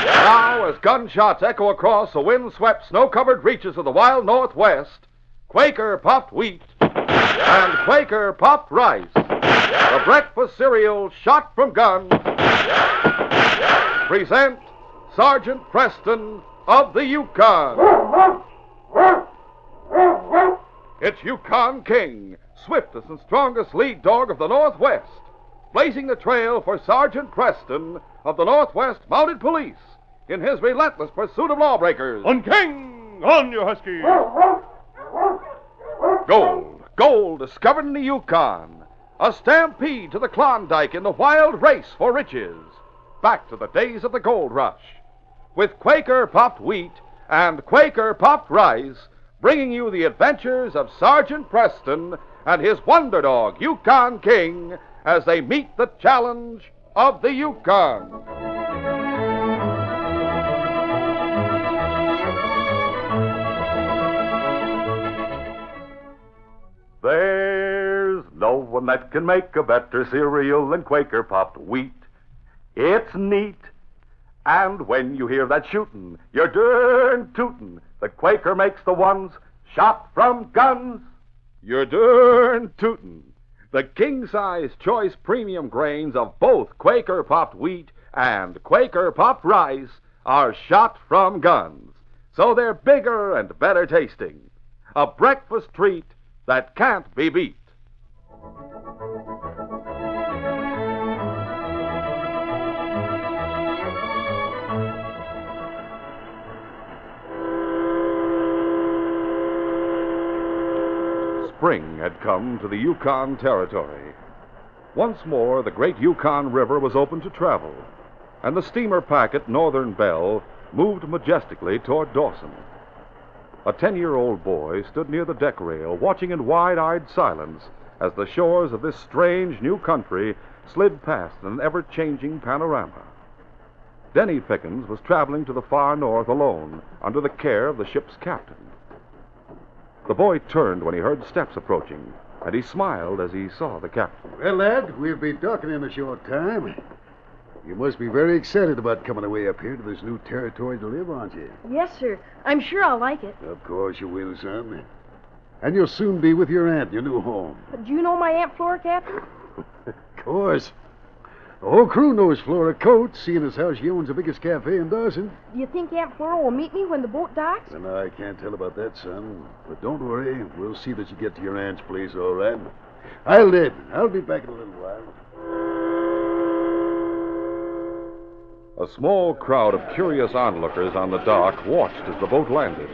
Now, as gunshots echo across the wind-swept, snow-covered reaches of the wild Northwest, Quaker puffed wheat and Quaker puffed rice, the breakfast cereal shot from guns, present Sergeant Preston of the Yukon. It's Yukon King, swiftest and strongest lead dog of the Northwest, blazing the trail for Sergeant Preston of the Northwest Mounted Police in his relentless pursuit of lawbreakers. On King! On, you husky! Gold discovered in the Yukon. A stampede to the Klondike in the wild race for riches. Back to the days of the gold rush. With Quaker puffed wheat and Quaker puffed rice, bringing you the adventures of Sergeant Preston and his wonder dog, Yukon King, as they meet the challenge of the Yukon. There's no one that can make a better cereal than Quaker puffed wheat. It's neat. And when you hear that shootin', you're darn tootin'. The Quaker makes the ones shot from guns. You're darn tootin'. The king-size choice premium grains of both Quaker puffed wheat and Quaker puffed rice are shot from guns. So they're bigger and better tasting. A breakfast treat that can't be beat. Spring had come to the Yukon Territory. Once more, the great Yukon River was open to travel, and the steamer packet Northern Belle moved majestically toward Dawson. A 10-year-old boy stood near the deck rail, watching in wide-eyed silence as the shores of this strange new country slid past in an ever-changing panorama. Denny Pickens was traveling to the far north alone, under the care of the ship's captain. The boy turned when he heard steps approaching, and he smiled as he saw the captain. Well, lad, we'll be docking in a short time. You must be very excited about coming away up here to this new territory to live, aren't you? Yes, sir. I'm sure I'll like it. Of course you will, son. And you'll soon be with your aunt in your new home. Do you know my Aunt Flora, Captain? Of course. The whole crew knows Flora Coates, seeing as how she owns the biggest cafe in Dawson. Do you think Aunt Flora will meet me when the boat docks? And I can't tell about that, son. But don't worry. We'll see that you get to your aunt's place all right. I'll be back in a little while. A small crowd of curious onlookers on the dock watched as the boat landed.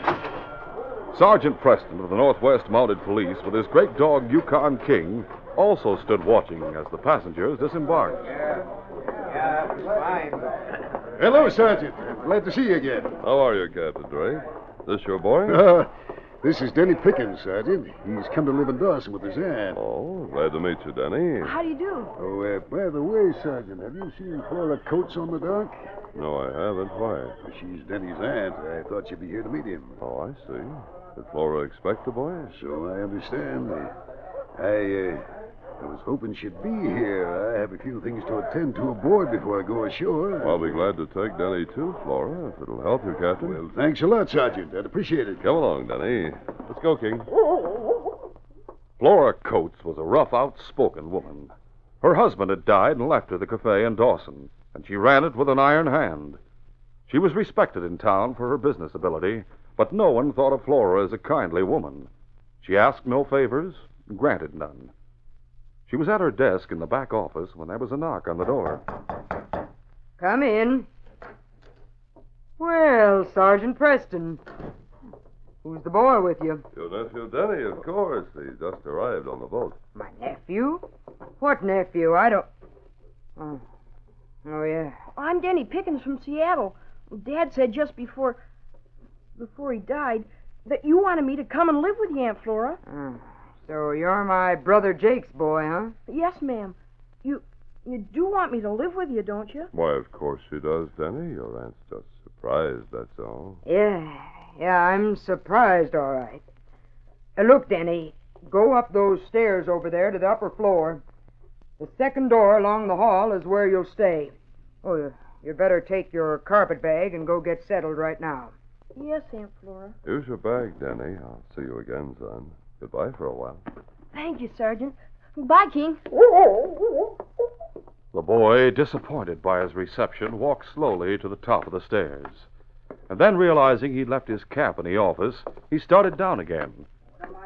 Sergeant Preston of the Northwest Mounted Police, with his great dog Yukon King, also stood watching as the passengers disembarked. Yeah, that was fine. Hello, Sergeant. Glad to see you again. How are you, Captain Drake? This your boy? This is Denny Pickens, Sergeant. He's come to live in Dawson with his aunt. Oh, glad to meet you, Denny. How do you do? Oh, by the way, Sergeant, have you seen Flora Coates on the dock? No, I haven't. Why? She's Denny's aunt. I thought she'd be here to meet him. Oh, I see. Did Flora expect the boy? So I understand. I was hoping she'd be here. I have a few things to attend to aboard before I go ashore. I'll be glad to take Denny too, Flora, if it'll help you, Captain. Well, thanks a lot, Sergeant. I'd appreciate it. Come along, Denny. Let's go, King. Flora Coates was a rough, outspoken woman. Her husband had died and left her the cafe in Dawson, and she ran it with an iron hand. She was respected in town for her business ability, but no one thought of Flora as a kindly woman. She asked no favors, granted none. She was at her desk in the back office when there was a knock on the door. Come in. Well, Sergeant Preston. Who's the boy with you? Your nephew Denny, of course. He just arrived on the boat. My nephew? What nephew? I don't... Oh, yeah. I'm Denny Pickens from Seattle. Dad said just before he died that you wanted me to come and live with you, Aunt Flora. So you're my brother Jake's boy, huh? Yes, ma'am. You do want me to live with you, don't you? Why, of course she does, Denny. Your aunt's just surprised, that's all. Yeah, I'm surprised, all right. Look, Denny, go up those stairs over there to the upper floor. The second door along the hall is where you'll stay. Oh, You better take your carpet bag and go get settled right now. Yes, Aunt Flora. Here's your bag, Denny. I'll see you again, son. Goodbye for a while. Thank you, Sergeant. Bye, King. The boy, disappointed by his reception, walked slowly to the top of the stairs. And then, realizing he'd left his cap in the office, he started down again.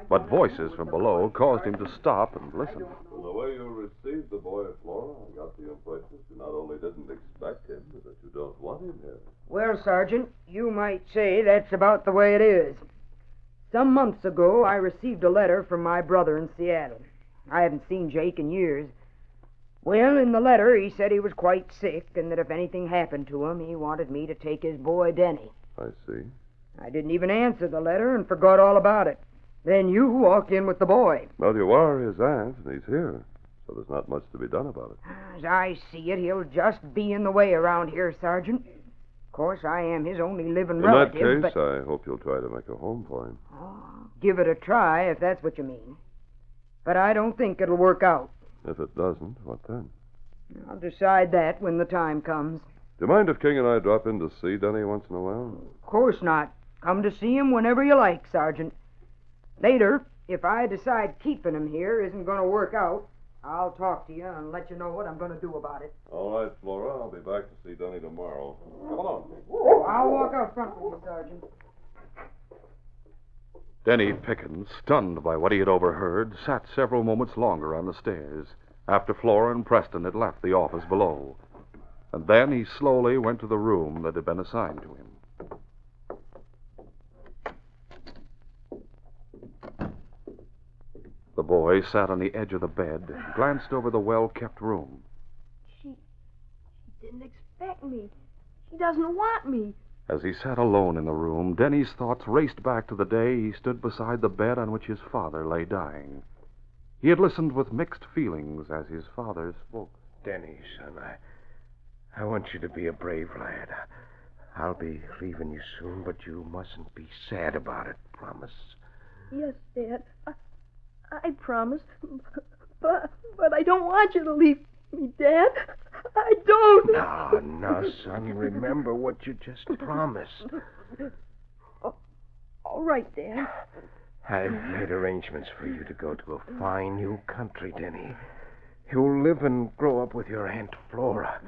But voices from below caused him to stop and listen. From the way you received the boy, Flora, I got the impression that you not only didn't expect him, but that you don't want him here. Well, Sergeant, you might say that's about the way it is. Some months ago, I received a letter from my brother in Seattle. I haven't seen Jake in years. Well, in the letter, he said he was quite sick and that if anything happened to him, he wanted me to take his boy, Denny. I see. I didn't even answer the letter and forgot all about it. Then you walked in with the boy. Well, you are his aunt, and he's here, so there's not much to be done about it. As I see it, he'll just be in the way around here, Sergeant. Of course, I am his only living relative, In that case, but... I hope you'll try to make a home for him. Oh, give it a try, if that's what you mean. But I don't think it'll work out. If it doesn't, what then? I'll decide that when the time comes. Do you mind if King and I drop in to see Denny once in a while? Of course not. Come to see him whenever you like, Sergeant. Later, if I decide keeping him here isn't going to work out, I'll talk to you and let you know what I'm going to do about it. All right, Flora. I'll be back to see Denny tomorrow. Come along. I'll walk out front with you, Sergeant. Denny Pickens, stunned by what he had overheard, sat several moments longer on the stairs after Flora and Preston had left the office below. And then he slowly went to the room that had been assigned to him. The boy sat on the edge of the bed and glanced over the well-kept room. She didn't expect me. She doesn't want me. As he sat alone in the room, Denny's thoughts raced back to the day he stood beside the bed on which his father lay dying. He had listened with mixed feelings as his father spoke. Denny, son, I want you to be a brave lad. I'll be leaving you soon, but you mustn't be sad about it, promise? Yes, Dad. I promise. But I don't want you to leave me, Dad. I don't. No, son. Remember what you just promised. All right, Dad. I've made arrangements for you to go to a fine new country, Denny. You'll live and grow up with your Aunt Flora.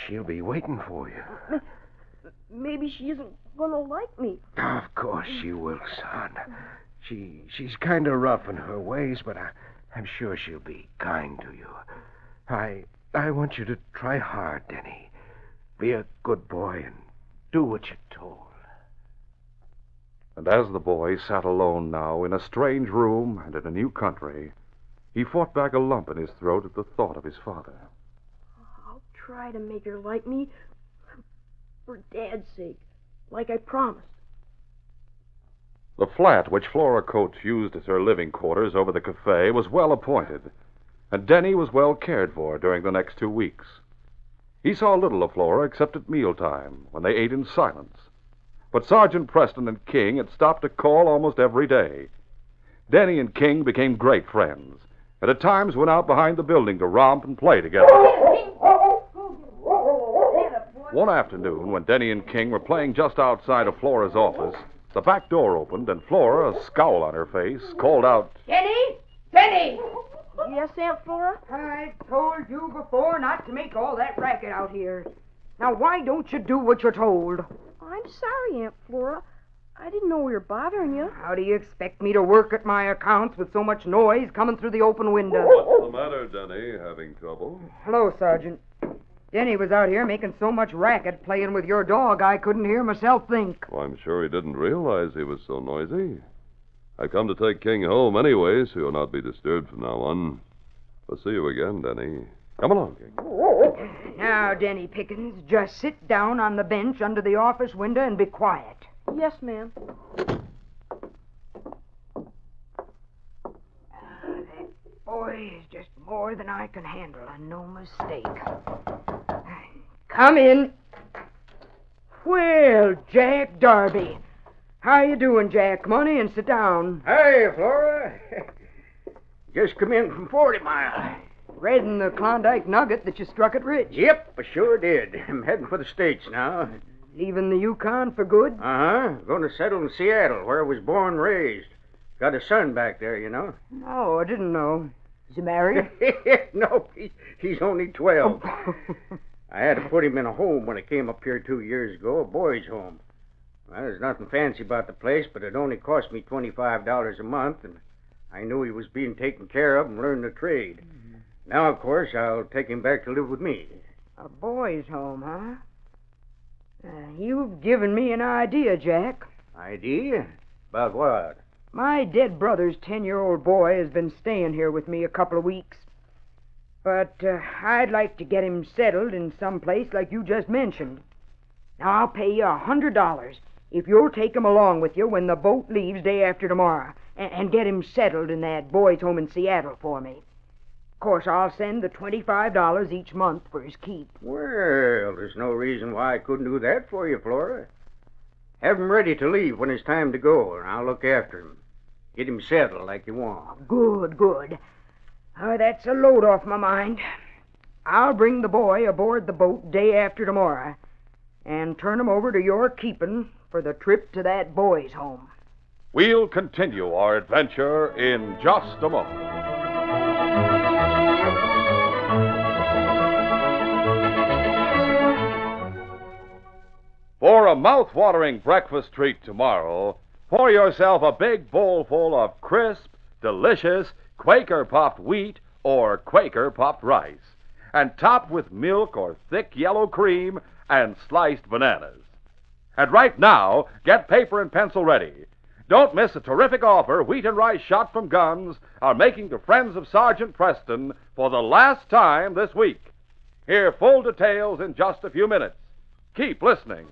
She'll be waiting for you. Maybe she isn't going to like me. Of course she will, son. She's kind of rough in her ways, but I'm sure she'll be kind to you. I want you to try hard, Denny. Be a good boy and do what you're told. And as the boy sat alone now in a strange room and in a new country, he fought back a lump in his throat at the thought of his father. I'll try to make her like me for Dad's sake, like I promised. The flat which Flora Coates used as her living quarters over the cafe was well appointed, and Denny was well cared for during the next 2 weeks. He saw little of Flora except at mealtime, when they ate in silence. But Sergeant Preston and King had stopped to call almost every day. Denny and King became great friends, and at times went out behind the building to romp and play together. One afternoon, when Denny and King were playing just outside of Flora's office, the back door opened, and Flora, a scowl on her face, called out, Denny! Denny! Yes, Aunt Flora? I told you before not to make all that racket out here. Now, why don't you do what you're told? I'm sorry, Aunt Flora. I didn't know we were bothering you. How do you expect me to work at my accounts with so much noise coming through the open window? What's the matter, Denny? Having trouble? Hello, Sergeant. Denny was out here making so much racket playing with your dog I couldn't hear myself think. Well, I'm sure he didn't realize he was so noisy. I come to take King home anyway, so you'll not be disturbed from now on. I'll see you again, Denny. Come along, King. Now, Denny Pickens, just sit down on the bench under the office window and be quiet. Yes, ma'am. That boy is just more than I can handle, and no mistake. Come in. Well, Jack Darby. How you doing, Jack? Come on in, sit down. Hey, Flora. Just come in from 40 Mile. Read in the Klondike Nugget that you struck it rich. Yep, I sure did. I'm heading for the States now. Leaving the Yukon for good? Uh-huh. Going to settle in Seattle, where I was born and raised. Got a son back there, you know. Oh, I didn't know. Is he married? No, he's only 12. I had to put him in a home when I came up here 2 years ago, a boys' home. Well, there's nothing fancy about the place, but it only cost me $25 a month, and I knew he was being taken care of and learned the trade. Now, of course, I'll take him back to live with me. A boys' home, huh? You've given me an idea, Jack. Idea? About what? My dead brother's 10-year-old boy has been staying here with me a couple of weeks. But I'd like to get him settled in some place like you just mentioned. Now, I'll pay you $100 if you'll take him along with you when the boat leaves day after tomorrow and get him settled in that boys' home in Seattle for me. Of course, I'll send the $25 each month for his keep. Well, there's no reason why I couldn't do that for you, Flora. Have him ready to leave when it's time to go, and I'll look after him. Get him settled like you want. Good, good. That's a load off my mind. I'll bring the boy aboard the boat day after tomorrow and turn him over to your keeping for the trip to that boys' home. We'll continue our adventure in just a moment. For a mouth-watering breakfast treat tomorrow, pour yourself a big bowl full of crisp, delicious Quaker puffed wheat or Quaker puffed rice, and top with milk or thick yellow cream and sliced bananas. And right now, get paper and pencil ready. Don't miss a terrific offer Wheat and Rice Shot from Guns are making to friends of Sergeant Preston for the last time this week. Hear full details in just a few minutes. Keep listening.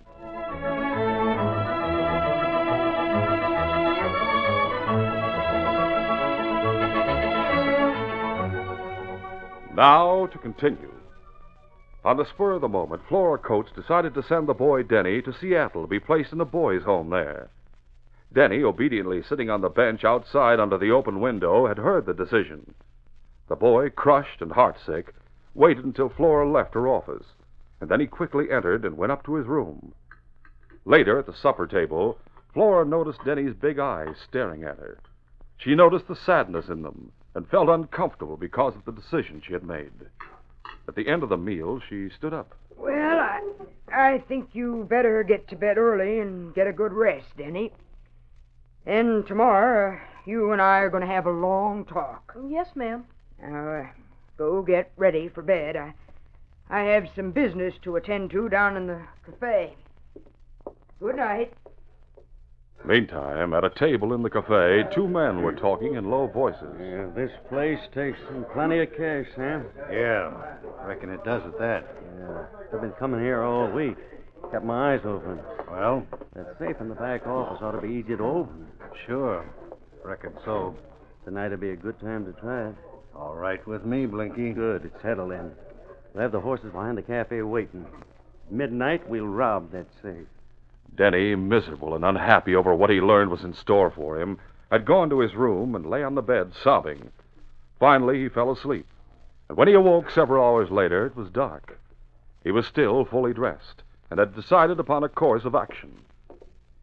Now to continue. On the spur of the moment, Flora Coates decided to send the boy Denny to Seattle to be placed in a boys' home there. Denny, obediently sitting on the bench outside under the open window, had heard the decision. The boy, crushed and heartsick, waited until Flora left her office, and then he quickly entered and went up to his room. Later, at the supper table, Flora noticed Denny's big eyes staring at her. She noticed the sadness in them and felt uncomfortable because of the decision she had made. At the end of the meal, she stood up. Well, I think you better get to bed early and get a good rest, Denny. Then tomorrow, you and I are going to have a long talk. Yes, ma'am. Now, go get ready for bed. I have some business to attend to down in the cafe. Good night. Meantime, at a table in the cafe, two men were talking in low voices. Yeah, this place takes plenty of cash, Sam. Yeah, reckon it does at that. Yeah, I've been coming here all week. Kept my eyes open. Well, That safe in the back office ought to be easy to open. sure. Reckon so. Tonight would be a good time to try it. All right with me, Blinky. Good, it's settled in. We'll have the horses behind the cafe waiting. Midnight, we'll rob that safe. Denny, miserable and unhappy over what he learned was in store for him, had gone to his room and lay on the bed sobbing. Finally, he fell asleep. And when he awoke several hours later, it was dark. He was still fully dressed and had decided upon a course of action.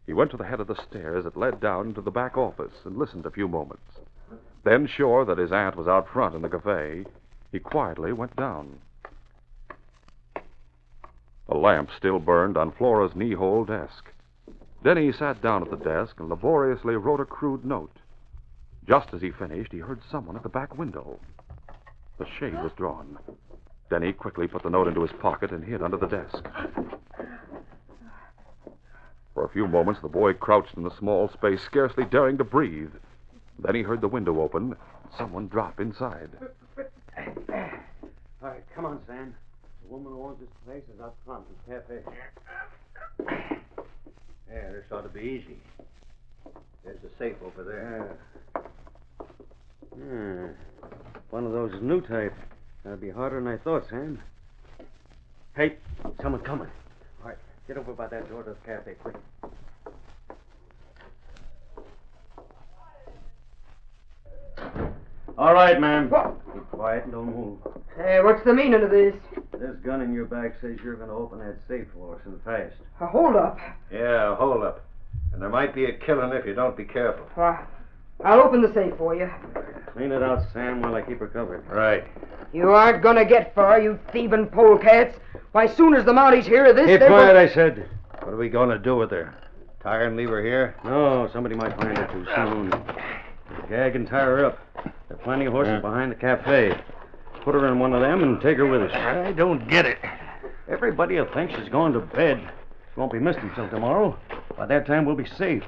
He went to the head of the stairs that led down into the back office and listened a few moments. Then, sure that his aunt was out front in the cafe, he quietly went down. A lamp still burned on Flora's knee-hole desk. Denny sat down at the desk and laboriously wrote a crude note. Just as he finished, he heard someone at the back window. The shade was drawn. Denny quickly put the note into his pocket and hid under the desk. For a few moments, the boy crouched in the small space, scarcely daring to breathe. Then he heard the window open and someone drop inside. All right, come on, Sam. The woman who owns this place is out front in the cafe. Yeah, this ought to be easy. There's the safe over there. One of those new type. That'd be harder than I thought, Sam. Hey, someone coming. All right, get over by that door to the cafe, quick. All right, ma'am. quiet and don't move. Hey, what's the meaning of this? This gun in your back says you're going to open that safe for us and fast. Hold up. Yeah, hold up. And there might be a killing if you don't be careful. I'll open the safe for you. Clean it out, Sam, while I keep her covered. Right. You aren't gonna get far, you thieving polecats. Why, soon as the Mounties hear of this, Keep quiet, I said. What are we going to do with her? Tie her and leave her here? No, somebody might find her too soon. Gag and tie her up. There are plenty of horses behind the cafe. Put her in one of them and take her with us. I don't get it. Everybody will think she's going to bed. She won't be missed until tomorrow. By that time, we'll be safe.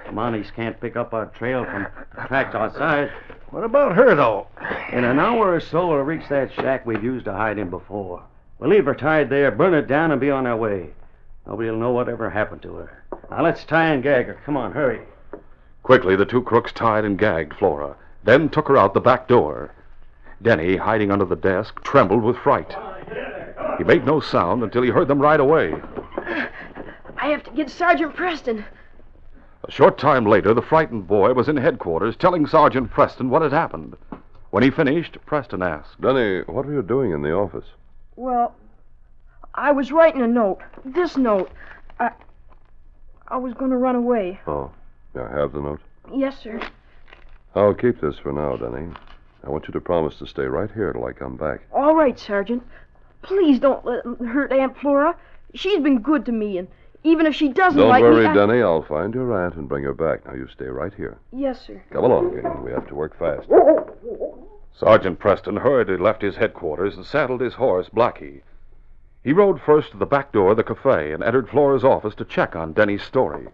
The Mounties can't pick up our trail from the tracks outside. What about her, though? In an hour or so, we'll reach that shack we've used to hide in before. We'll leave her tied there, burn it down, and be on our way. Nobody will know whatever happened to her. Now, let's tie and gag her. Come on, hurry. Quickly, the two crooks tied and gagged Flora, then took her out the back door. Denny, hiding under the desk, trembled with fright. He made no sound until he heard them ride away. I have to get Sergeant Preston. A short time later, the frightened boy was in headquarters telling Sergeant Preston what had happened. When he finished, Preston asked, Denny, what were you doing in the office? Well, I was writing a note. This note. I was going to run away. Oh, I have the note. Yes, sir. I'll keep this for now, Denny. I want you to promise to stay right here till I come back. All right, Sergeant. Please don't let it hurt Aunt Flora. She's been good to me, and even if she doesn't Don't like worry, me... Denny. I'll find your aunt and bring her back. Now, you stay right here. Yes, sir. Come along, King. We have to work fast. Sergeant Preston hurriedly left his headquarters and saddled his horse, Blackie. He rode first to the back door of the cafe and entered Flora's office to check on Denny's story.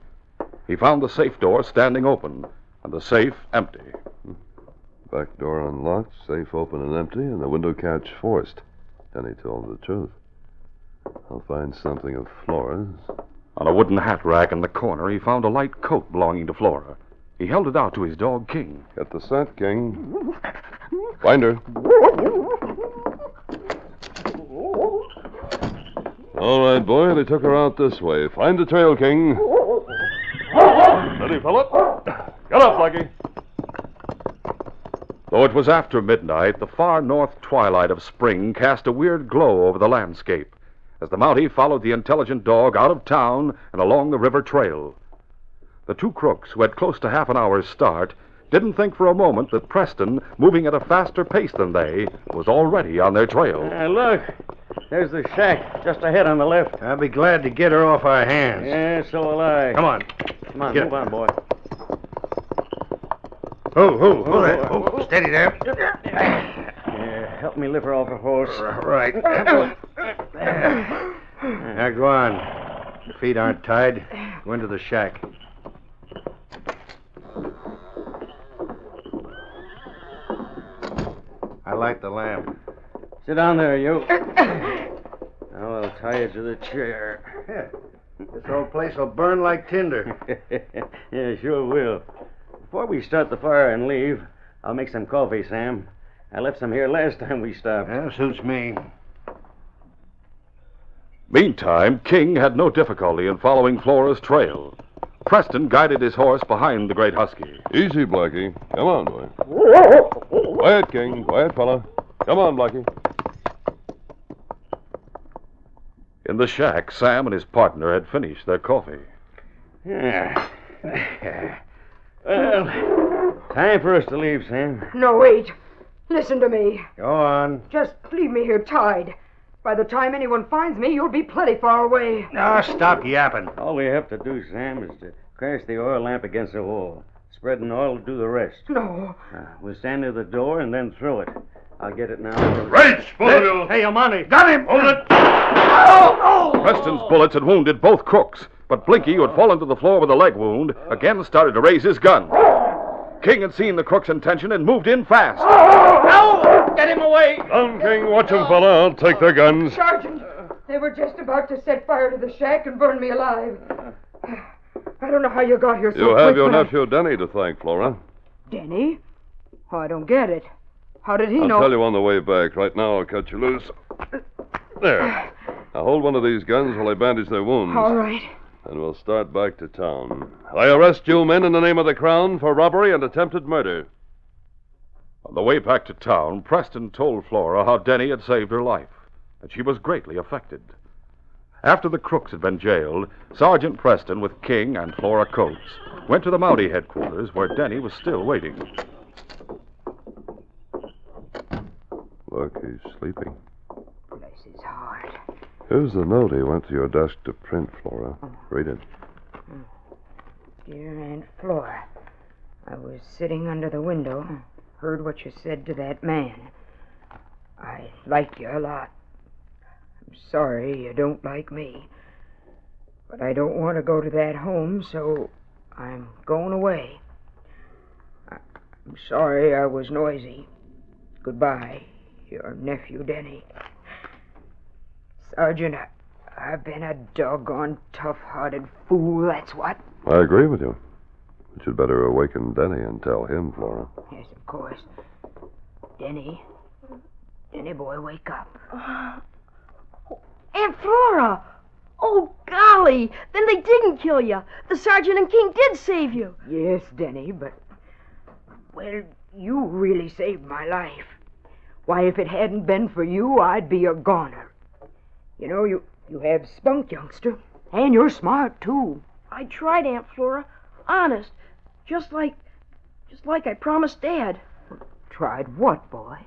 He found the safe door standing open and the safe empty. Back door unlocked, safe open and empty, and the window catch forced. Denny told the truth. I'll find something of Flora's. On a wooden hat rack in the corner, he found a light coat belonging to Flora. He held it out to his dog, King. Get the scent, King. Find her. All right, boy. They took her out this way. Find the trail, King. Ready, fella? Get up, Blackie. Though it was after midnight, the far north twilight of spring cast a weird glow over the landscape as the Mountie followed the intelligent dog out of town and along the river trail. The two crooks, who had close to half an hour's start, didn't think for a moment that Preston, moving at a faster pace than they, was already on their trail. Look. There's the shack just ahead on the left. I'll be glad to get her off our hands. Yeah, so will I. Come on. Come on, Get move on, boy. Oh, steady there. Yeah, help me lift her off her horse. Right. Now go on. Your feet aren't tied. Go into the shack. I light the lamp. Sit down there, you. Now I'll tie you to the chair. Yeah. This whole place will burn like tinder. Yeah, sure will. Before we start the fire and leave, I'll make some coffee, Sam. I left some here last time we stopped. That suits me. Meantime, King had no difficulty in following Flora's trail. Preston guided his horse behind the great husky. Easy, Blackie. Come on, boy. Quiet, King. Quiet, fella. Come on, Blackie. In the shack, Sam and his partner had finished their coffee. Yeah. Well, time for us to leave, Sam. No, wait. Listen to me. Go on. Just leave me here tied. By the time anyone finds me, you'll be plenty far away. Now, stop yapping. All we have to do, Sam, is to crash the oil lamp against the wall. Spreading oil will do the rest. No. We'll stand near the door and then throw it. I'll get it now. Right, both of you. Hey, Amani. Got him. Hold it. Preston's bullets had wounded both crooks, but Blinky, who had fallen to the floor with a leg wound, again started to raise his gun. King had seen the crook's intention and moved in fast. No! Get him away! Down, King. Watch him, fella. I'll take their guns. Sergeant, they were just about to set fire to the shack and burn me alive. I don't know how you got here so You quick. have your but nephew Denny to thank, Flora. Denny? Oh, I don't get it. How did he I'll know? tell you on the way back. Right now, I'll cut you loose. There. Now hold one of these guns while I bandage their wounds. All right. And we'll start back to town. I arrest you men in the name of the Crown for robbery and attempted murder. On the way back to town, Preston told Flora how Denny had saved her life, and she was greatly affected. After the crooks had been jailed, Sergeant Preston, with King and Flora Coates, went to the Mountie headquarters where Denny was still waiting. Look, he's sleeping. Bless his heart. Here's the note he went to your desk to print, Flora. Read it. Dear Aunt Flora, I was sitting under the window, heard what you said to that man. I like you a lot. I'm sorry you don't like me. But I don't want to go to that home, so I'm going away. I'm sorry I was noisy. Goodbye, your nephew Denny. Sergeant, I've been a doggone tough-hearted fool, that's what. I agree with you. You should better awaken Denny and tell him, Flora. Yes, of course. Denny boy, wake up. Aunt Flora! Oh, golly! Then they didn't kill you. The Sergeant and King did save you. Yes, Denny, but... Well, you really saved my life. Why, if it hadn't been for you, I'd be a goner. You know, you have spunk, youngster. And you're smart, too. I tried, Aunt Flora. Honest. Just like I promised Dad. Tried what, boy?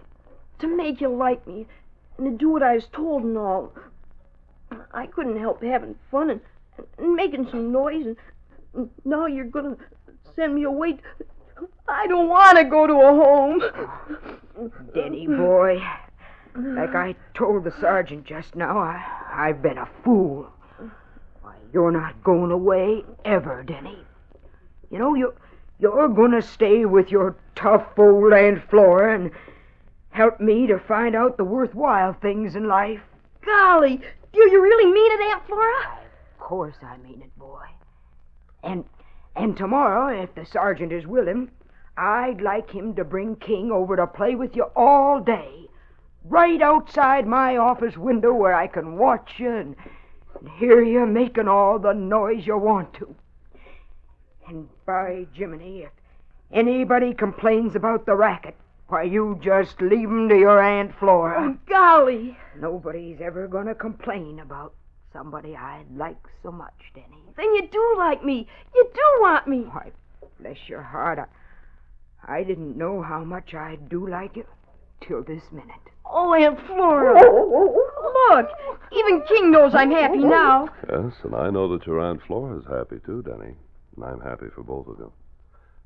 To make you like me and to do what I was told and all. I couldn't help having fun and making some noise, and now you're going to send me away. I don't want to go to a home. Denny boy, like I told the sergeant just now, I've been a fool. Why, you're not going away ever, Denny. You know, you're going to stay with your tough old Aunt Flora and help me to find out the worthwhile things in life. Golly, do you really mean it, Aunt Flora? Of course I mean it, boy. And tomorrow, if the sergeant is willing, I'd like him to bring King over to play with you all day, right outside my office window where I can watch you and hear you making all the noise you want to. And by Jiminy, if anybody complains about the racket, why, you just leave 'em to your Aunt Flora. Oh, golly. Nobody's ever going to complain about somebody I like so much, Denny. Then you do like me. You do want me. Why, bless your heart, I didn't know how much I do like you till this minute. Oh, Aunt Flora. Look, even King knows I'm happy now. Yes, and I know that your Aunt Flora's happy too, Denny. And I'm happy for both of you.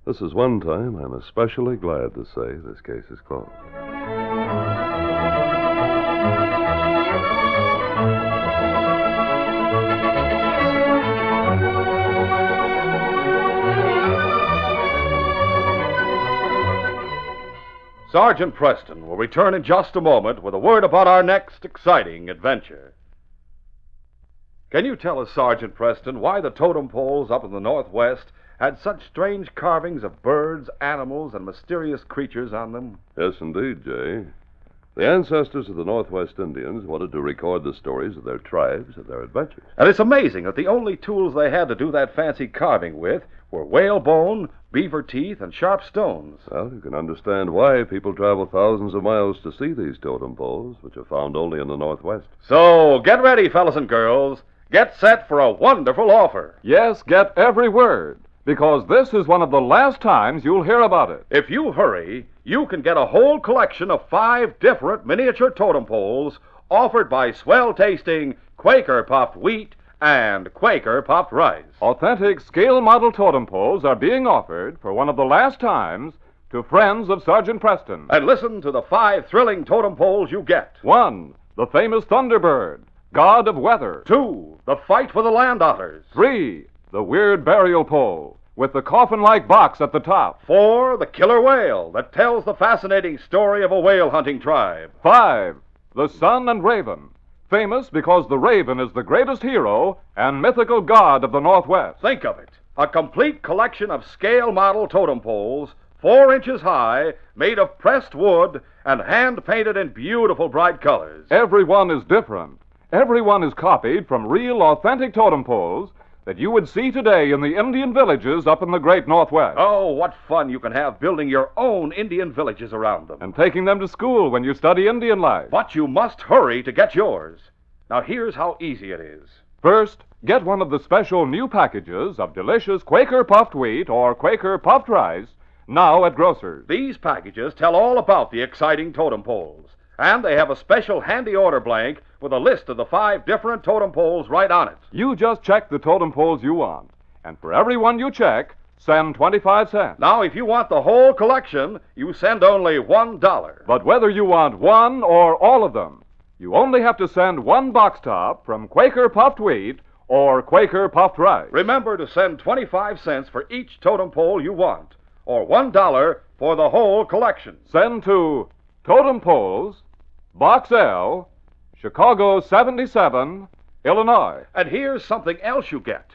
This is one time I'm especially glad to say this case is closed. Sergeant Preston will return in just a moment with a word about our next exciting adventure. Can you tell us, Sergeant Preston, why the totem poles up in the Northwest had such strange carvings of birds, animals, and mysterious creatures on them? Yes, indeed, Jay. The ancestors of the Northwest Indians wanted to record the stories of their tribes and their adventures. And it's amazing that the only tools they had to do that fancy carving with were whale bone, beaver teeth, and sharp stones. Well, you can understand why people travel thousands of miles to see these totem poles, which are found only in the Northwest. So, get ready, fellas and girls. Get set for a wonderful offer. Yes, get every word, because this is one of the last times you'll hear about it. If you hurry, you can get a whole collection of 5 different miniature totem poles offered by swell-tasting Quaker puffed wheat and Quaker puffed rice. Authentic scale model totem poles are being offered for one of the last times to friends of Sergeant Preston. And listen to the 5 thrilling totem poles you get. 1, the famous Thunderbird, god of weather. 2, the fight for the land otters. 3, the weird burial pole with the coffin-like box at the top. 4, the killer whale that tells the fascinating story of a whale hunting tribe. 5, the sun and raven, famous because the raven is the greatest hero and mythical god of the Northwest. Think of it. A complete collection of scale model totem poles, 4 inches high, made of pressed wood, and hand-painted in beautiful bright colors. Every one is different. Every one is copied from real, authentic totem poles that you would see today in the Indian villages up in the great Northwest. Oh, what fun you can have building your own Indian villages around them. And taking them to school when you study Indian life. But you must hurry to get yours. Now, here's how easy it is. First, get one of the special new packages of delicious Quaker puffed wheat or Quaker puffed rice now at grocers. These packages tell all about the exciting totem poles. And they have a special handy order blank with a list of the 5 different totem poles right on it. You just check the totem poles you want. And for every one you check, send 25 cents. Now, if you want the whole collection, you send only $1. But whether you want one or all of them, you only have to send one box top from Quaker puffed wheat or Quaker puffed rice. Remember to send 25 cents for each totem pole you want, or $1 for the whole collection. Send to Totem Poles, Box L, Chicago 77, Illinois. And here's something else you get.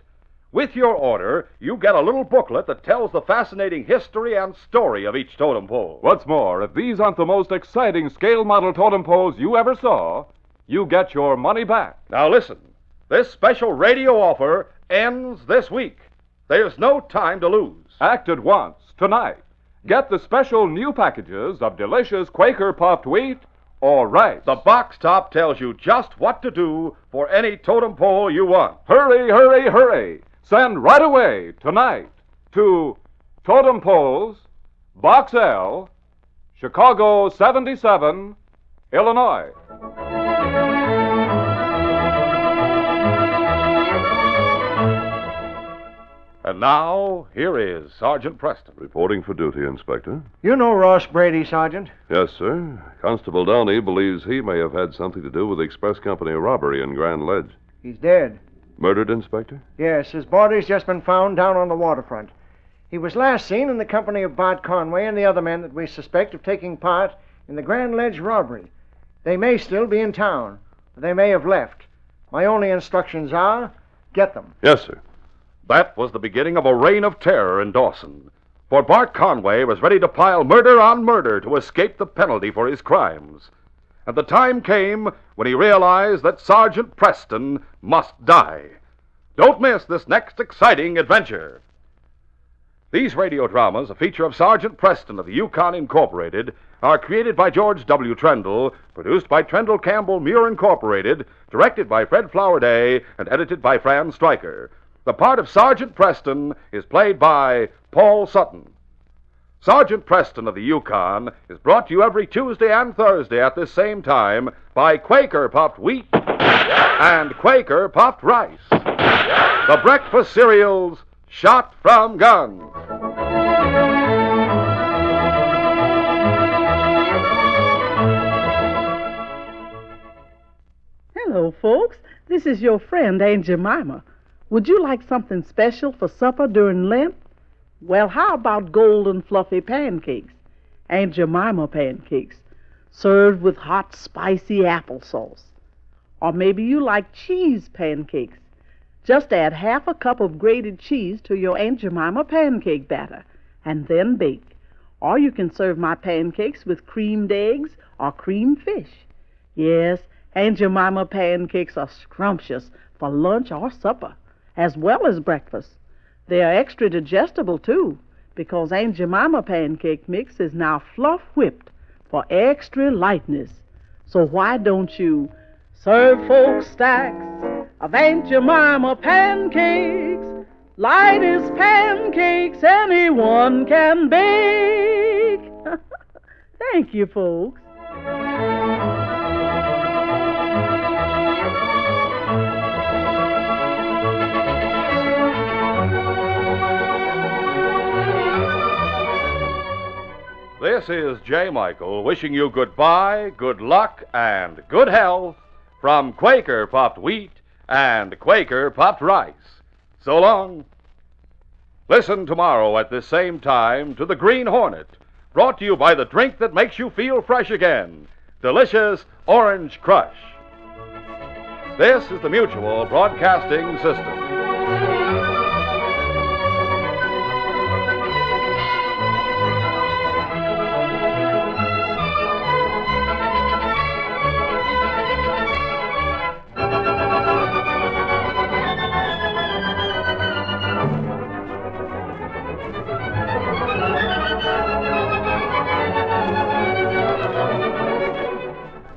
With your order, you get a little booklet that tells the fascinating history and story of each totem pole. What's more, if these aren't the most exciting scale model totem poles you ever saw, you get your money back. Now listen, this special radio offer ends this week. There's no time to lose. Act at once, tonight. Get the special new packages of delicious Quaker puffed wheat or rice. The box top tells you just what to do for any totem pole you want. Hurry, hurry, hurry. Send right away, tonight, to Totem Poles, Box L, Chicago 77, Illinois. And now, here is Sergeant Preston. Reporting for duty, Inspector. You know Ross Brady, Sergeant? Yes, sir. Constable Downey believes he may have had something to do with the express company robbery in Grand Ledge. He's dead. Murdered, Inspector? Yes, his body's just been found down on the waterfront. He was last seen in the company of Bart Conway and the other men that we suspect of taking part in the Grand Ledge robbery. They may still be in town. They may have left. My only instructions are, get them. Yes, sir. That was the beginning of a reign of terror in Dawson. For Bart Conway was ready to pile murder on murder to escape the penalty for his crimes. And the time came when he realized that Sergeant Preston must die. Don't miss this next exciting adventure. These radio dramas, a feature of Sergeant Preston of the Yukon Incorporated, are created by George W. Trendle, produced by Trendle Campbell Muir Incorporated, directed by Fred Flowerday, and edited by Fran Stryker. The part of Sergeant Preston is played by Paul Sutton. Sergeant Preston of the Yukon is brought to you every Tuesday and Thursday at this same time by Quaker Puffed Wheat and Quaker Puffed Rice, the breakfast cereals shot from guns. Hello, folks. This is your friend, Aunt Jemima. Would you like something special for supper during Lent? Well, how about golden fluffy pancakes? Aunt Jemima pancakes, served with hot, spicy applesauce. Or maybe you like cheese pancakes. Just add half a cup of grated cheese to your Aunt Jemima pancake batter, and then bake. Or you can serve my pancakes with creamed eggs or creamed fish. Yes, Aunt Jemima pancakes are scrumptious for lunch or supper, as well as breakfast. They are extra digestible, too, because Aunt Jemima pancake mix is now fluff whipped for extra lightness. So why don't you serve folks stacks of Aunt Jemima pancakes, light as pancakes anyone can bake? Thank you, folks. This is J. Michael wishing you goodbye, good luck, and good health from Quaker Puffed Wheat and Quaker Puffed Rice. So long. Listen tomorrow at this same time to The Green Hornet, brought to you by the drink that makes you feel fresh again, delicious Orange Crush. This is the Mutual Broadcasting System.